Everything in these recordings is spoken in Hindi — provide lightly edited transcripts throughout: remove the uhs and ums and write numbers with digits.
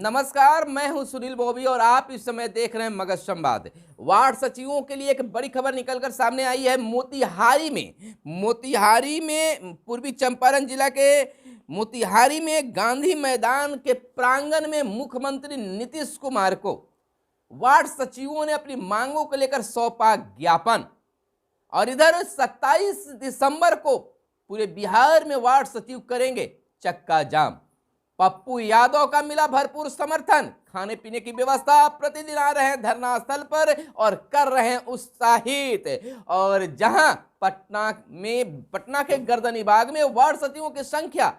नमस्कार, मैं हूं सुनील बॉबी और आप इस समय देख रहे हैं मगध संवाद। वार्ड सचिवों के लिए एक बड़ी खबर निकलकर सामने आई है। मोतिहारी में पूर्वी चंपारण जिला के मोतिहारी में गांधी मैदान के प्रांगण में मुख्यमंत्री नीतीश कुमार को वार्ड सचिवों ने अपनी मांगों को लेकर सौंपा ज्ञापन। और इधर 27 दिसंबर को पूरे बिहार में वार्ड सचिव करेंगे चक्का जाम। पप्पू यादव का मिला भरपूर समर्थन। खाने पीने की व्यवस्था, प्रतिदिन आ रहे हैं धरना स्थल पर और कर रहे हैं उत्साहित। और जहां पटना के गर्दनीबाग में वार्ड सचिवों की संख्या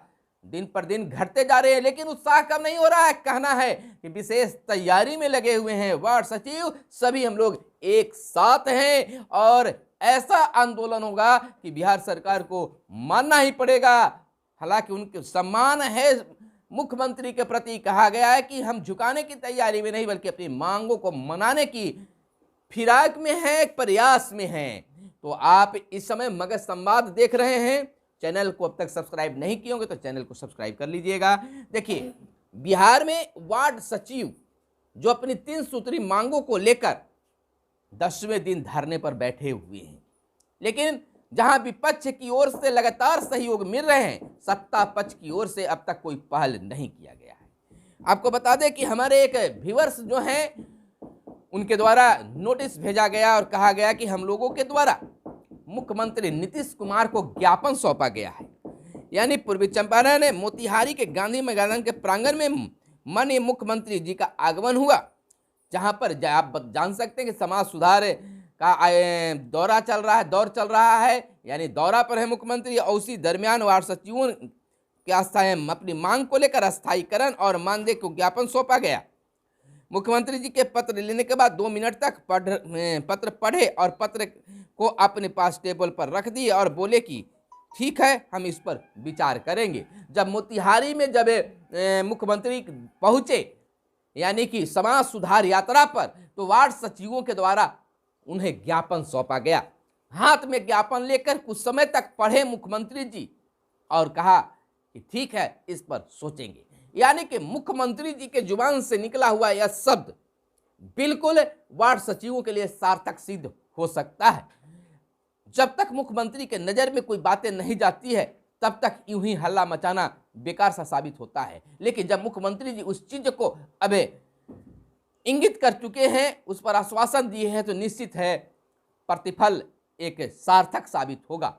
दिन पर दिन घटते जा रहे हैं, लेकिन उत्साह कम नहीं हो रहा है। कहना है कि विशेष तैयारी में लगे हुए हैं वार्ड सचिव। सभी हम लोग एक साथ हैं और ऐसा आंदोलन होगा कि बिहार सरकार को मानना ही पड़ेगा। हालांकि उनके सम्मान है मुख्यमंत्री के प्रति। कहा गया है कि हम झुकाने की तैयारी में नहीं बल्कि अपनी मांगों को मनाने की फिराक में है, एक प्रयास में हैं। तो आप इस समय मगध संवाद देख रहे हैं। चैनल को अब तक सब्सक्राइब नहीं किए होंगे तो चैनल को सब्सक्राइब कर लीजिएगा। देखिए, बिहार में वार्ड सचिव जो अपनी 3 सूत्री मांगों को लेकर 10वें दिन धरने पर बैठे हुए हैं, लेकिन जहां विपक्ष की ओर से लगातार सहयोग मिल रहे हैं, सत्ता पक्ष की ओर से अब तक कोई पहल नहीं किया गया है। आपको बता दें कि हमारे एक व्यूअर्स जो हैं उनके द्वारा नोटिस भेजा गया और कहा गया कि हम लोगों के द्वारा मुख्यमंत्री नीतीश कुमार को ज्ञापन सौंपा गया है। यानी पूर्वी चंपारण मोतिहारी के गांधी मैदान के प्रांगण में माननीय मुख्यमंत्री जी का आगमन हुआ, जहां पर आप जान सकते हैं कि समाज सुधार का दौर चल रहा है। यानी दौरा पर है मुख्यमंत्री। और उसी दरमियान वार्ड सचिवों के अपनी मांग को लेकर अस्थायीकरण और मानदेय को ज्ञापन सौंपा गया। मुख्यमंत्री जी के पत्र लेने के बाद 2 मिनट तक पत्र पढ़े और पत्र को अपने पास टेबल पर रख दिए और बोले कि ठीक है, हम इस पर विचार करेंगे। जब मोतिहारी में मुख्यमंत्री पहुंचे, यानी कि समाज सुधार यात्रा पर, तो वार्ड सचिवों के द्वारा उन्हें ज्ञापन सौंपा गया। हाथ में ज्ञापन लेकर कुछ समय तक पढ़े मुख्यमंत्री जी और कहा कि ठीक है, इस पर सोचेंगे। यानी कि मुख्यमंत्री जी के जुबान से निकला हुआ यह शब्द बिल्कुल वार्ड सचिवों के लिए सार्थक सिद्ध हो सकता है। जब तक मुख्यमंत्री के नजर में कोई बातें नहीं जाती है, तब तक यूं ही हल्ला मचाना बेकार सा साबित होता है। लेकिन जब मुख्यमंत्री जी उस चीज को अब इंगित कर चुके हैं, उस पर आश्वासन दिए हैं, तो निश्चित है प्रतिफल एक सार्थक साबित होगा।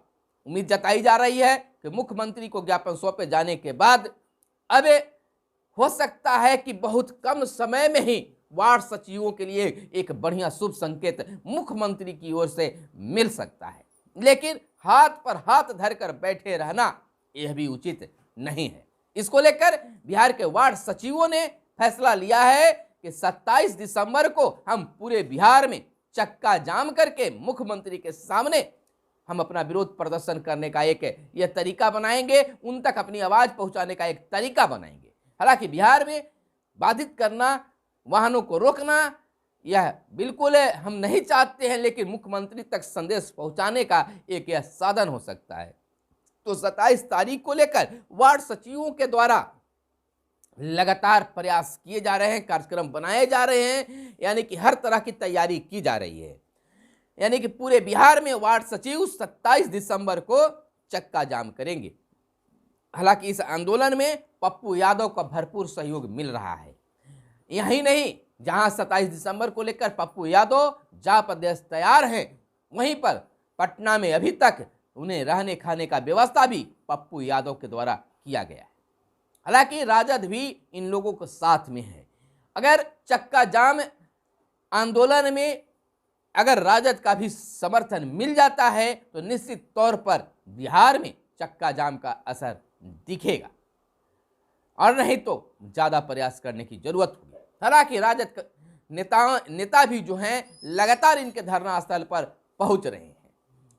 उम्मीद जताई जा रही है कि मुख्यमंत्री को ज्ञापन सौंपे जाने के बाद अब हो सकता है कि बहुत कम समय में ही वार्ड सचिवों के लिए एक बढ़िया शुभ संकेत मुख्यमंत्री की ओर से मिल सकता है। लेकिन हाथ पर हाथ धरकर बैठे रहना यह भी उचित नहीं है। इसको लेकर बिहार के वार्ड सचिवों ने फैसला लिया है कि 27 दिसंबर को हम पूरे बिहार में चक्का जाम करके मुख्यमंत्री के सामने हम अपना विरोध प्रदर्शन करने का एक यह तरीका बनाएंगे, उन तक अपनी आवाज पहुंचाने का एक तरीका बनाएंगे। हालांकि बिहार में बाधित करना, वाहनों को रोकना, यह बिल्कुल हम नहीं चाहते हैं, लेकिन मुख्यमंत्री तक संदेश पहुंचाने का एक यह साधन हो सकता है। तो 27 तारीख को लेकर वार्ड सचिवों के द्वारा लगातार प्रयास किए जा रहे हैं, कार्यक्रम बनाए जा रहे हैं, यानी कि हर तरह की तैयारी की जा रही है। यानी कि पूरे बिहार में वार्ड सचिव 27 दिसंबर को चक्का जाम करेंगे। हालांकि इस आंदोलन में पप्पू यादव का भरपूर सहयोग मिल रहा है। यही नहीं, जहां 27 दिसंबर को लेकर पप्पू यादव जा प्रदेश तैयार हैं, वहीं पर पटना में अभी तक उन्हें रहने खाने का व्यवस्था भी पप्पू यादव के द्वारा किया गया है। हालांकि राजद भी इन लोगों के साथ में है। अगर चक्का जाम आंदोलन में अगर राजद का भी समर्थन मिल जाता है तो निश्चित तौर पर बिहार में चक्का जाम का असर दिखेगा, और नहीं तो ज्यादा प्रयास करने की जरूरत होगी। हालांकि राजद नेता भी जो हैं लगातार इनके धरना स्थल पर पहुंच रहे हैं,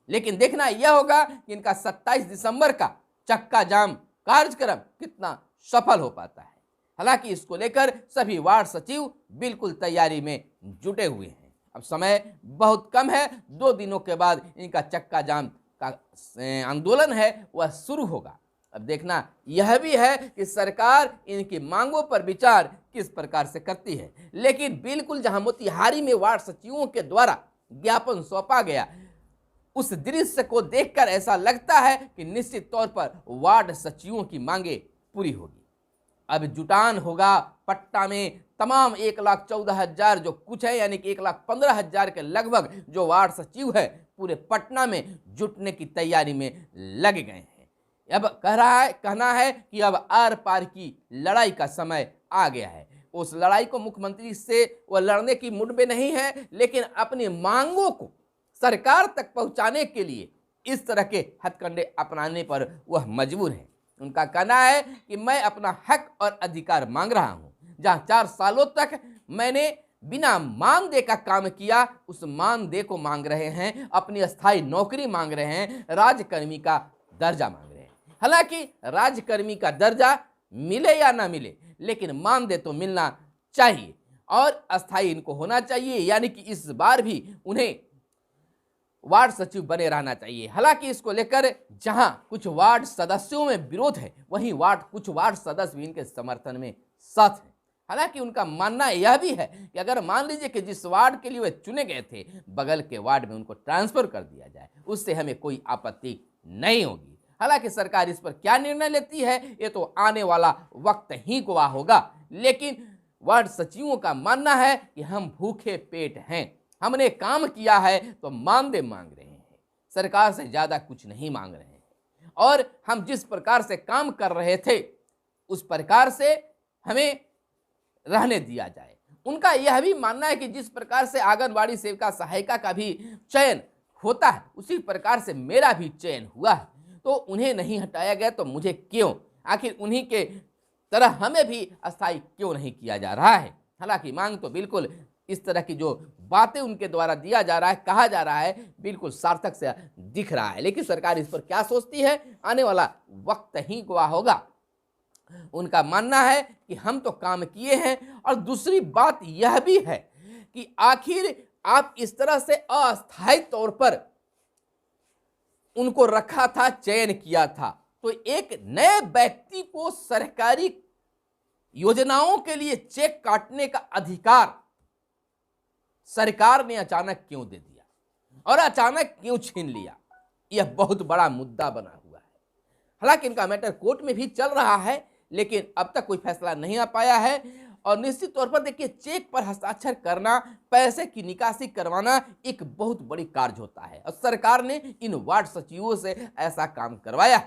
लेकिन देखना यह होगा कि इनका 27 दिसंबर का चक्का जाम कार्यक्रम कितना सफल हो पाता है। हालांकि इसको लेकर सभी वार्ड सचिव बिल्कुल तैयारी में जुटे हुए हैं। अब समय बहुत कम है, 2 दिनों के बाद इनका चक्का जाम का आंदोलन है वह शुरू होगा। अब देखना यह भी है कि सरकार इनकी मांगों पर विचार किस प्रकार से करती है। लेकिन बिल्कुल जहां मोतिहारी में वार्ड सचिवों के द्वारा ज्ञापन सौंपा गया, उस दृश्य को देखकर ऐसा लगता है कि निश्चित तौर पर वार्ड सचिवों की मांगे पूरी होगी। अब जुटान होगा पट्टा में तमाम 1,14,000 जो कुछ है, यानी कि 1,15,000 के लगभग जो वार्ड सचिव है पूरे पटना में जुटने की तैयारी में लगे गए हैं। अब कहना है कि अब आर पार की लड़ाई का समय आ गया है। उस लड़ाई को मुख्यमंत्री से वह लड़ने की मूड में नहीं है, लेकिन अपनी मांगों को सरकार तक पहुंचाने के लिए इस तरह के हथकंडे अपनाने पर वह मजबूर है। उनका कहना है कि मैं अपना हक और अधिकार मांग रहा हूं। जहां 4 सालों तक मैंने बिना मानदेय का काम किया, उस मानदेय को मांग रहे हैं, अपनी अस्थायी नौकरी मांग रहे हैं, राज्यकर्मी का दर्जा मांग रहे हैं। हालांकि राज्यकर्मी का दर्जा मिले या ना मिले, लेकिन मानदेय तो मिलना चाहिए और अस्थायी इनको होना चाहिए, यानी कि इस बार भी उन्हें वार्ड सचिव बने रहना चाहिए। हालांकि इसको लेकर जहां कुछ वार्ड सदस्यों में विरोध है, वहीं कुछ वार्ड सदस्य भी इनके समर्थन में साथ हैं। हालांकि उनका मानना यह भी है कि अगर मान लीजिए कि जिस वार्ड के लिए वे चुने गए थे, बगल के वार्ड में उनको ट्रांसफर कर दिया जाए, उससे हमें कोई आपत्ति नहीं होगी। हालांकि सरकार इस पर क्या निर्णय लेती है, ये तो आने वाला वक्त ही गवाह होगा। लेकिन वार्ड सचिवों का मानना है कि हम भूखे पेट हैं, हमने काम किया है तो मानदेय मांग रहे हैं, सरकार से ज्यादा कुछ नहीं मांग रहे हैं, और हम जिस प्रकार से काम कर रहे थे उस प्रकार से हमें रहने दिया जाए। उनका यह भी मानना है कि जिस प्रकार से आंगनबाड़ी सेविका सहायिका का भी चयन होता है, उसी प्रकार से मेरा भी चयन हुआ है, तो उन्हें नहीं हटाया गया तो मुझे क्यों, आखिर उन्हीं के तरह हमें भी अस्थायी क्यों नहीं किया जा रहा है। हालांकि मांग तो बिल्कुल इस तरह की जो बातें उनके द्वारा दिया जा रहा है, कहा जा रहा है, बिल्कुल सार्थक से दिख रहा है। लेकिन सरकार इस पर क्या सोचती है, आने वाला वक्त ही गवाह होगा। उनका मानना है कि हम तो काम किए हैं, और दूसरी बात यह भी है कि आखिर आप इस तरह से अस्थायी तौर पर उनको रखा था, चयन किया था, तो एक नए व्यक्ति को सरकारी योजनाओं के लिए चेक काटने का अधिकार सरकार ने अचानक क्यों दे दिया और अचानक क्यों छीन लिया, यह बहुत बड़ा मुद्दा बना हुआ है। हालांकि इनका मैटर कोर्ट में भी चल रहा है, लेकिन अब तक कोई फैसला नहीं आ पाया है। और निश्चित तौर पर देखिए, चेक पर हस्ताक्षर करना, पैसे की निकासी करवाना एक बहुत बड़ी कार्य होता है, और सरकार ने इन वार्ड सचिवों से ऐसा काम करवाया।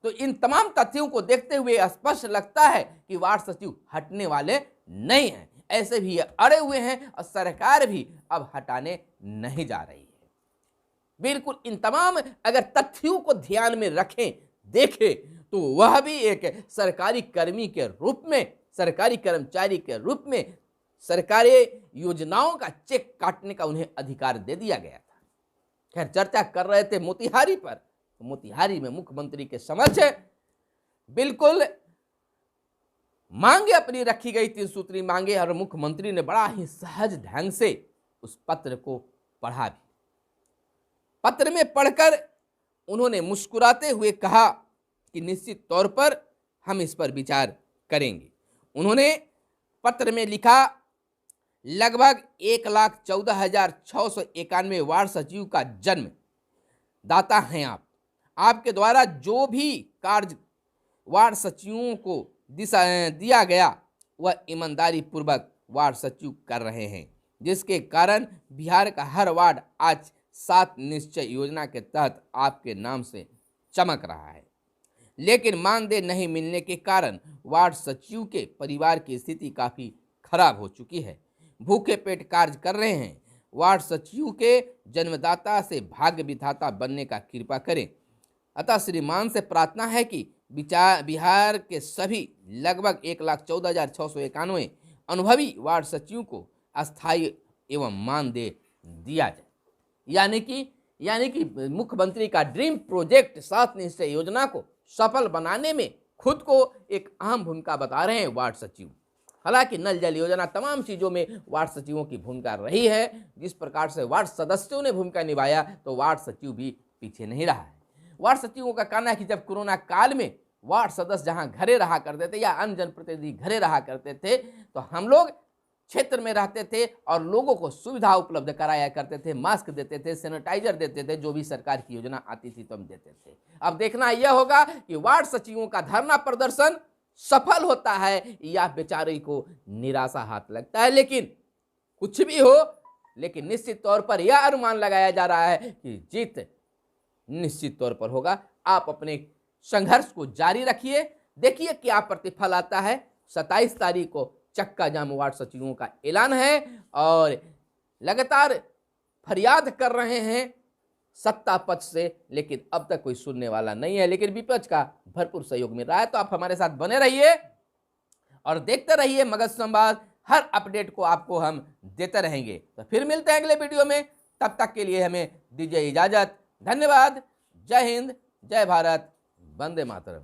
तो इन तमाम तथ्यों को देखते हुए स्पष्ट लगता है कि वार्ड सचिव हटने वाले नहीं हैं, ऐसे भी ये अड़े हुए हैं, और सरकार भी अब हटाने नहीं जा रही है। बिल्कुल इन तमाम अगर तथ्यों को ध्यान में रखें, देखें, तो वह भी एक सरकारी कर्मी के रूप में, सरकारी कर्मचारी के रूप में सरकारी योजनाओं का चेक काटने का उन्हें अधिकार दे दिया गया था। खैर, चर्चा कर रहे थे मोतिहारी पर। मोतिहारी में मुख्यमंत्री के समक्ष बिल्कुल मांगे अपनी रखी गई, 3 सूत्री मांगे, और मुख्यमंत्री ने बड़ा ही सहज ढंग से उस पत्र को पढ़ा भी। पत्र में पढ़कर उन्होंने मुस्कुराते हुए कहा कि निश्चित तौर पर हम इस पर विचार करेंगे। उन्होंने पत्र में लिखा, लगभग 1,14,691 वार्ड सचिव का जन्म दाता हैं आप। आपके द्वारा जो भी कार्य वार्ड सचिवों को दिया गया, वह ईमानदारी पूर्वक वार्ड सचिव कर रहे हैं, जिसके कारण बिहार का हर वार्ड आज 7 निश्चय योजना के तहत आपके नाम से चमक रहा है। लेकिन मानदेय नहीं मिलने के कारण वार्ड सचिव के परिवार की स्थिति काफ़ी खराब हो चुकी है, भूखे पेट कार्य कर रहे हैं। वार्ड सचिव के जन्मदाता से भाग्य विधाता बनने का कृपा करें। अतः श्रीमान से प्रार्थना है कि बिहार के सभी लगभग 1,14,691 अनुभवी वार्ड सचिव को अस्थायी एवं मानदेय दिया जाए। यानी कि मुख्यमंत्री का ड्रीम प्रोजेक्ट 7 निश्चय योजना को सफल बनाने में खुद को एक अहम भूमिका बता रहे हैं वार्ड सचिव। हालांकि नल जल योजना तमाम चीज़ों में वार्ड सचिवों की भूमिका रही है। जिस प्रकार से वार्ड सदस्यों ने भूमिका निभाया, तो वार्ड सचिव भी पीछे नहीं रहा है। वार्ड सचिवों का कहना है कि जब कोरोना काल में वार्ड सदस्य जहां घरे रहा करते थे या अन्य जनप्रतिनिधि घरे रहा करते थे तो हम लोग क्षेत्र में रहते थे और लोगों को सुविधा उपलब्ध कराया करते थे, मास्क देते थे, सैनिटाइजर देते थे, जो भी सरकार की योजना आती थी तो हम देते थे। अब देखना यह होगा कि वार्ड सचिवों का धरना प्रदर्शन सफल होता है या बेचारे को निराशा हाथ लगता है। लेकिन कुछ भी हो, लेकिन निश्चित तौर पर यह अनुमान लगाया जा रहा है कि जीत निश्चित तौर पर होगा। आप अपने संघर्ष को जारी रखिए, देखिए क्या प्रतिफल आता है। 27 तारीख को चक्का जाम वार्ड सचिवों का ऐलान है और लगातार फरियाद कर रहे हैं सत्ता पक्ष से, लेकिन अब तक कोई सुनने वाला नहीं है। लेकिन विपक्ष का भरपूर सहयोग मिल रहा है। तो आप हमारे साथ बने रहिए और देखते रहिए मगध संवाद। हर अपडेट को आपको हम देते रहेंगे। तो फिर मिलते हैं अगले वीडियो में, तब तक के लिए हमें दीजिए इजाजत। धन्यवाद। जय हिंद, जय भारत, वंदे मातरम।